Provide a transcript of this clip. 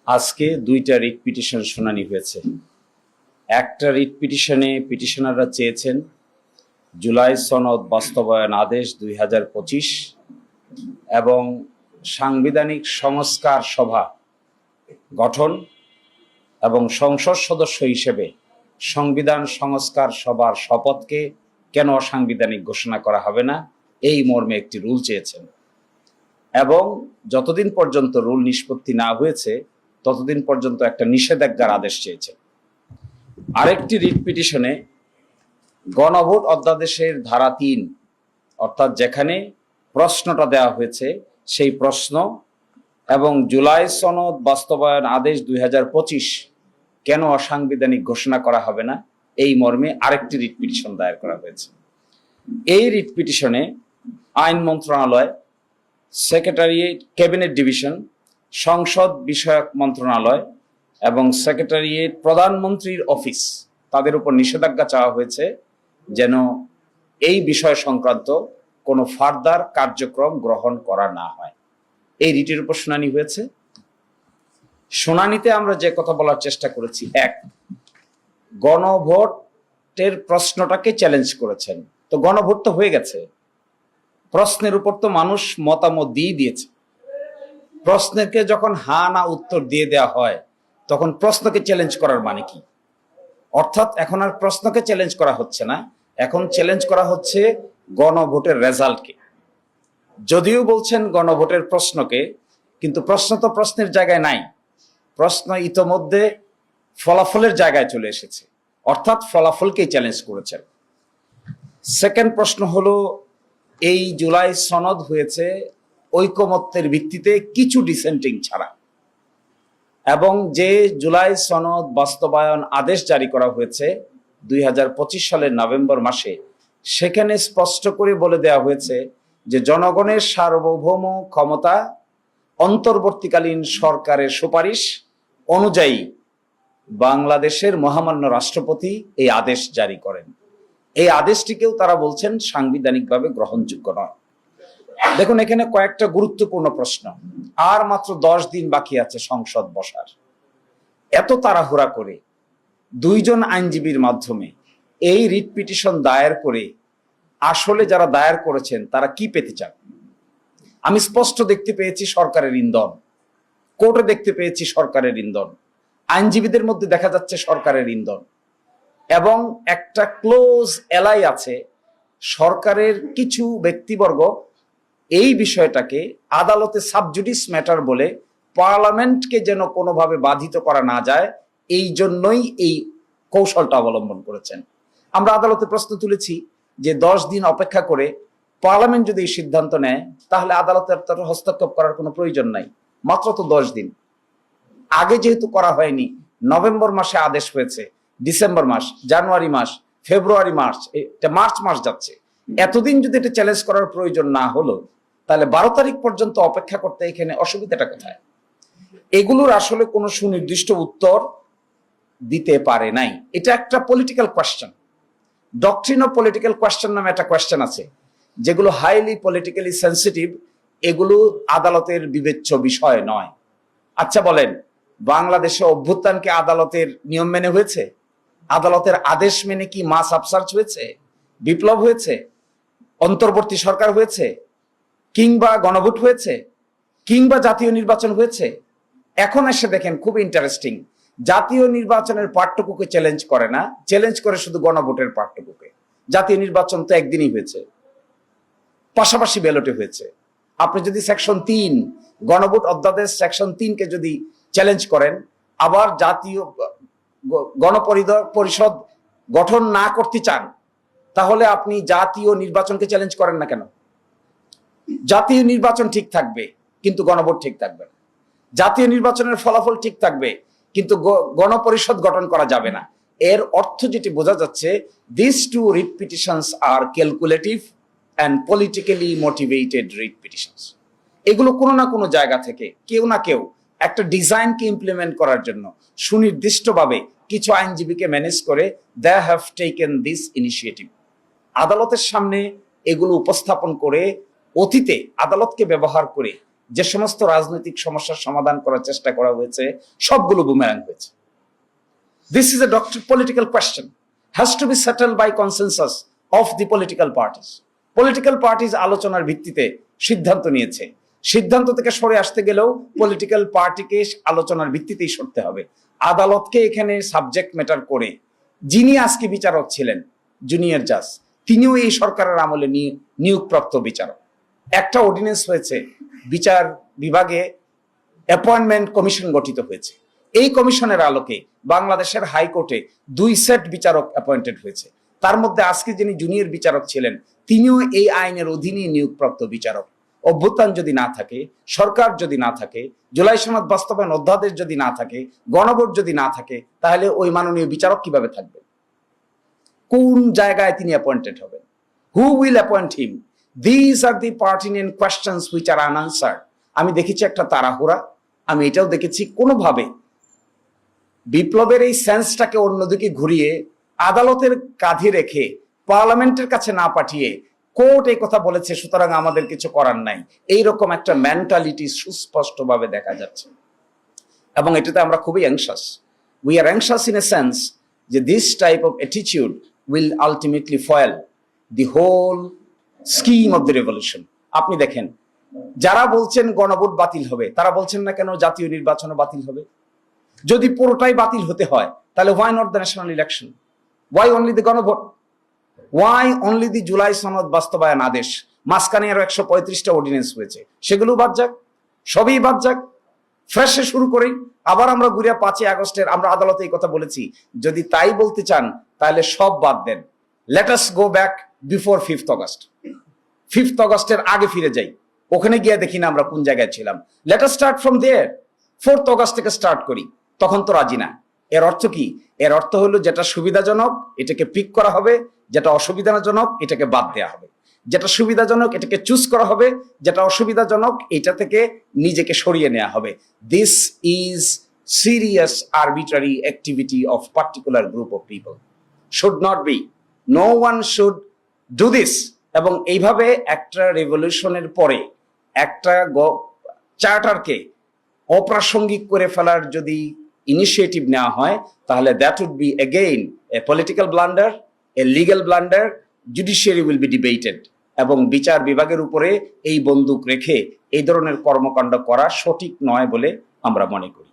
আজকে দুইটা writ petition শুনানি হয়েছে। একটা রিট পিটিশনে পিটিশনাররা চেয়েছেন জুলাই সনদ বাস্তবায়ন আদেশ 2025 এবং সাংবিধানিক সংস্কার সভা গঠন এবং সংসদ সদস্য হিসেবে সংবিধান সংস্কার সভার শপথকে কেন অসাংবিধানিক ঘোষণা করা হবে না, এই মর্মে একটি রুল চেয়েছেন। এবং যতদিন পর্যন্ত রুল নিষ্পত্তি না হয়েছে ততদিন পর্যন্ত একটা নিষেধাজ্ঞার আদেশ চেয়েছেন। আরেকটি রিট পিটিশনে গণভোট অধ্যাদেশের ধারা 3 অর্থাৎ যেখানে প্রশ্নটা দেওয়া হয়েছে সেই প্রশ্ন এবং জুলাই সনদ বাস্তবায়ন আদেশ 2025 কেন অসাংবিধানিক ঘোষণা করা হবে না, এই মর্মে আরেকটি রিট পিটিশন দায়ের করা হয়েছে। এই রিট পিটিশনে আইন মন্ত্রণালয়, সেক্রেটারিয়েট, ক্যাবিনেট ডিভিশন, সংসদ বিষয়ক মন্ত্রণালয় এবং সেক্রেটারিয়েট, প্রধানমন্ত্রীর অফিস, তাদের উপর নিষেধাজ্ঞা চাওয়া হয়েছে যেন এই বিষয় সংক্রান্ত কোনো ফার্দার কার্যক্রম গ্রহণ করা না হয়। এই রিটের উপর শুনানি হয়েছে। শুনানিতে আমরা যে কথা বলার চেষ্টা করেছি, এক, গণভোটের প্রশ্নটাকে চ্যালেঞ্জ করেছেন। তো গণভোট তো হয়ে গেছে, প্রশ্নের উপর তো মানুষ মতামত দিয়ে দিয়েছে। প্রশ্নকে যখন হা না উত্তর দিয়ে দেওয়া হয় তখন প্রশ্নকে চ্যালেঞ্জ করার মানে কি? অর্থাৎ এখন আর প্রশ্নকে চ্যালেঞ্জ করা হচ্ছে না, এখন চ্যালেঞ্জ করা হচ্ছে গণভোটের রেজাল্টকে। যদিও বলছেন গণভোটের প্রশ্নকে, কিন্তু প্রশ্ন তো প্রশ্নের জায়গায় নাই, প্রশ্ন ইতোমধ্যে ফলাফলের জায়গায় চলে এসেছে, অর্থাৎ ফলাফলকেই চ্যালেঞ্জ করেছেন। সেকেন্ড প্রশ্ন হলো, এই জুলাই সনদ হয়েছে ঐকমত্যের ভিত্তিতে কিছু ডিসেন্টিং ছাড়া, এবং যে জুলাই সনদ বাস্তবায়ন আদেশ জারি করা হয়েছে 2025 সালের নভেম্বর মাসে, সেখানে স্পষ্ট করে বলে দেওয়া হয়েছে যে জনগণের সার্বভৌম ক্ষমতা অন্তর্বর্তীকালীন সরকারের সুপারিশ অনুযায়ী বাংলাদেশের মহামান্য রাষ্ট্রপতি এই আদেশ জারি করেন। এই আদেশটিকেও তারা বলছেন সাংবিধানিকভাবে গ্রহণযোগ্য নয়। দেখুন, এখানে কয়েকটা গুরুত্বপূর্ণ প্রশ্ন। আর মাত্র 10 দিন বাকি আছে সংসদ বসার। এত তাড়াহুড়া করে দুইজন আইনজীবীর মাধ্যমে এই রিট পিটিশন দায়ের করে আসলে যারা দায়ের করেছেন তারা কি পেতে চান? আমি স্পষ্ট দেখতে পেয়েছি সরকারের ইন্ধন, কোর্টে দেখতে পেয়েছি সরকারের ইন্ধন, আইনজীবীদের মধ্যে দেখা যাচ্ছে সরকারের ইন্ধন, এবং একটা ক্লোজ এলাই আছে সরকারের কিছু ব্যক্তিবর্গ এই বিষয়টাকে আদালতে সাবজুডিস ম্যাটার বলে পার্লামেন্টকে যেন কোনোভাবে বাধিত করা না যায়, এই জন্যই এই কৌশলটা অবলম্বন করেছেন। আমরা আদালতে প্রশ্ন তুলেছি যে 10 দিন অপেক্ষা করে পার্লামেন্ট যদি এই সিদ্ধান্ত নেয় তাহলে আদালতের তার হস্তক্ষেপ করার কোনো প্রয়োজন নাই, মাত্র তো 10 দিন। আগে যেহেতু করা হয়নি, নভেম্বর মাসে আদেশ হয়েছে, ডিসেম্বর মাস, জানুয়ারি মাস, ফেব্রুয়ারি মাস, এটা মার্চ মাস যাচ্ছে, এতদিন যদি এটা চ্যালেঞ্জ করার প্রয়োজন না হলো তাহলে 12 তারিখ পর্যন্ত অপেক্ষা করতে এখানে অসুবিধাটা কোথায়? এগুলোর আসলে কোনো সুনির্দিষ্ট উত্তর দিতে পারে নাই। এটা একটা political question, doctrine of political question নামে একটা কোয়েশ্চেন আছে, যেগুলো হাইলি পলিটিক্যালি সেন্সিটিভ, এগুলো আদালতের বিবেচ্য বিষয় নয়। আচ্ছা বলেন, বাংলাদেশে অভ্যুত্থানকে আদালতের নিয়ম মেনে হয়েছে? আদালতের আদেশ মেনে কি মাস আপসার্চ হয়েছে, বিপ্লব হয়েছে, অন্তর্বর্তী সরকার হয়েছে, কিংবা গণভোট হয়েছে, কিংবা জাতীয় নির্বাচন হয়েছে? এখন এসে দেখেন, খুব ইন্টারেস্টিং, জাতীয় নির্বাচনের পার্টটুকুকে চ্যালেঞ্জ করে না, চ্যালেঞ্জ করে শুধু গণভোটের পার্টটুকুকে। জাতীয় নির্বাচন তো একদিনই হয়েছে, পাশাপাশি ব্যালটে হয়েছে। আপনি যদি সেকশন 3 গণভোট অধ্যাদেশ সেকশন 3 কে যদি চ্যালেঞ্জ করেন, আবার জাতীয় গণপরিষদ গঠন না করতে চান, তাহলে আপনি জাতীয় নির্বাচনকে চ্যালেঞ্জ করেন না কেন? জাতীয় নির্বাচন ঠিক থাকবে কিন্তু গণভোট ঠিক থাকবে না, জাতীয় নির্বাচনের ফলাফল ঠিক থাকবে কিন্তু গণপরিষদ গঠন করা যাবে না। এর অর্থ যেটি বোঝা যাচ্ছে, this two writ petitions are calculative and politically motivated writ petitions. এগুলো কোনো না কোনো জায়গা থেকে কেউ না কেউ একটা ডিজাইনকে ইমপ্লিমেন্ট করার জন্য সুনির্দিষ্টভাবে কিছু আইনজীবীকে ম্যানেজ করে they have taken this initiative. আদালতের সামনে এগুলো উপস্থাপন করে, অতীতে আদালতকে ব্যবহার করে যে সমস্ত রাজনৈতিক সমস্যার সমাধান করার চেষ্টা করা হয়েছে সবগুলো বুমেরাং হয়েছে। This is a political question, has to be settled by consensus of the political parties. Political parties আলোচনার ভিত্তিতে সিদ্ধান্ত নিয়েছে। সিদ্ধান্ত থেকে সরে আসতে গেলেও পলিটিক্যাল পার্টিকে আলোচনার ভিত্তিতেই সরতে হবে। আদালতকে এখানে সাবজেক্ট ম্যাটার করে যিনি আজকে বিচারক ছিলেন জুনিয়র জাজ, তিনিও এই সরকারের আমলে নিয়োগপ্রাপ্ত বিচারক। একটা অর্ডিন্যান্স হয়েছে, বিচার বিভাগে অ্যাপয়েন্টমেন্ট কমিশন গঠিত হয়েছে। এই কমিশনের আলোকে বাংলাদেশের হাইকোর্টে 2 সেট বিচারক অ্যাপয়েন্টেড হয়েছে। তার মধ্যে আজকে যিনি জুনিয়র বিচারক ছিলেন তিনিও এই আইনের অধীনে নিয়োগপ্রাপ্ত বিচারক। অভ্যুত্থান যদি না থাকে, সরকার যদি না থাকে, জুলাই সনদ বাস্তবায়ন অধ্যাদেশ যদি না থাকে, গণভোট যদি না থাকে, তাহলে ওই মাননীয় বিচারক কিভাবে থাকবে? কোন জায়গায় তিনি অ্যাপয়েন্টেড হবেন? Who will appoint him? This are the pertinent questions which are unanswered. আমি দেখেছি একটা তাড়াহুড়া, আমি এটাও দেখেছি কোনোভাবে বিপ্লবের এই সেন্সটাকে অন্যদিকে ঘুরিয়ে আদালতের কাঁধে রেখে পার্লামেন্টের কাছে না পাঠিয়ে কোর্ট এই কথা বলেছে সুতরাং আমাদের কিছু করার নাই, এইরকম একটা মেন্টালিটি সুস্পষ্টভাবে দেখা যাচ্ছে। এবং এটাতে আমরা খুবই anxious. We are anxious in a sense যে this type of attitude will ultimately foil the whole scheme of the revolution. আপনি দেখেন, যারা বলছেন গণভোট বাতিল হবে তারা বলছেন না কেন জাতীয় নির্বাচনও বাতিল হবে? যদি পুরোটাই বাতিল হতে হয় তাহলে why not the national election? Why only the গণভোট? ওয়াই অনলি দি জুলাই সনদ বাস্তবায়ন আদেশ? মাঝখানে আরো 135টা অর্ডিন্যান্স হয়েছে, সেগুলো বাদ যাক, সবই বাদ যাক, ফ্রেশে শুরু করি। আবার আমরা ঘুরে 5ই আগস্টের আমরা আদালতে এই কথা বলেছি, যদি তাই বলতে চান তাহলে সব বাদ দেন। Let us go back before 5th August. 5th অগস্টের আগে ফিরে যাই, ওখানে গিয়ে দেখি না আমরা কোন জায়গায় ছিলাম। Let us start from there. 4th August থেকে স্টার্ট করি। তখন তো রাজি না। এর অর্থ কি? এর অর্থ হলো যেটা সুবিধাজনক এটাকে পিক করা হবে, যেটা অসুবিধাজনক এটাকে বাদ দেওয়া হবে, যেটা সুবিধাজনক এটাকে চুজ করা হবে, যেটা অসুবিধাজনক এটা থেকে নিজেকে সরিয়ে নেওয়া হবে। This is serious arbitrary activity of particular group of people. Should not be, no one should do this. এবং এইভাবে একটা রেভলিউশনের পরে একটা চার্টারকে অপ্রাসঙ্গিক করে ফেলার যদি ইনিশিয়েটিভ নেওয়া হয় তাহলে that would be again a political blunder, a legal blunder. Judiciary will be debated. এবং বিচার বিভাগের উপরে এই বন্দুক রেখে এই ধরনের কর্মকাণ্ড করা সঠিক নয় বলে আমরা মনে করি।